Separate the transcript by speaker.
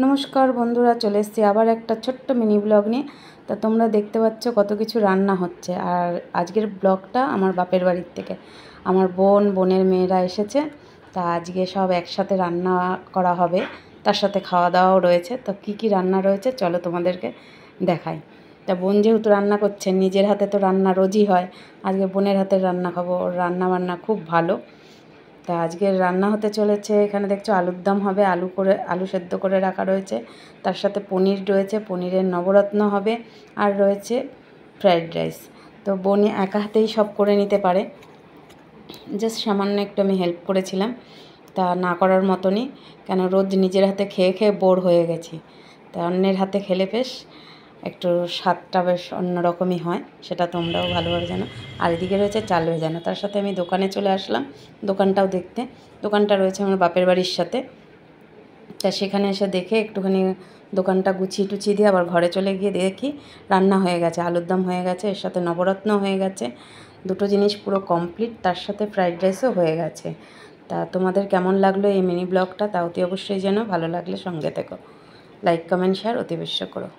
Speaker 1: নমস্কার বন্ধুরা, চলে এসেছি আবার একটা ছোট্ট মিনি ব্লগ নিয়ে। তা তোমরা দেখতে পাচ্ছ কত কিছু রান্না হচ্ছে। আর আজকের ব্লগটা আমার বাপের বাড়ির থেকে, আমার বোনের মেয়েরা এসেছে। তা আজকে সব একসাথে রান্না করা হবে, তার সাথে খাওয়া দাওয়াও রয়েছে। তো কী কী রান্না রয়েছে চলো তোমাদেরকে দেখাই। তা বোন যেহেতু রান্না করছে, নিজের হাতে তো রান্না রোজই হয়, আজকে বোনের হাতের রান্না খাবো। ওর রান্না বান্না খুব ভালো। তা আজকের রান্না হতে চলেছে, এখানে দেখছো আলুর দম হবে, আলু সেদ্ধ করে রাখা রয়েছে, তার সাথে পনির রয়েছে, পনিরের নবরত্ন হবে, আর রয়েছে ফ্রায়েড রাইস। তো বোন একা হাতেই সব করে নিতে পারে, জাস্ট সামান্য একটু আমি হেল্প করেছিলাম। তা না করার মতনই, কেন রোজ নিজের হাতে খেয়ে খেয়ে বোর হয়ে গেছি। তা অন্যের হাতে খেলে বেশ একটু স্বাদটা বেশ অন্যরকমই হয়, সেটা তোমরাও ভালোভাবে জানো। আর এদিকে রয়েছে চাল ভেজানো, তার সাথে আমি দোকানে চলে আসলাম দোকানটাও দেখতে। দোকানটা রয়েছে আমার বাপের বাড়ির সাথে। তা সেখানে এসে দেখে একটুখানি দোকানটা গুছিয়ে টুছিয়ে দিয়ে আবার ঘরে চলে গিয়ে দেখি রান্না হয়ে গেছে, আলুর দম হয়ে গেছে, এর সাথে নবরত্ন হয়ে গেছে, দুটো জিনিস পুরো কমপ্লিট, তার সাথে ফ্রাইড রাইসও হয়ে গেছে। তা তোমাদের কেমন লাগলো এই মিনি ব্লগটা তা অতি অবশ্যই যেন, ভালো লাগলে সঙ্গে থেকো, লাইক কমেন্ট শেয়ার অতি অবশ্য করো।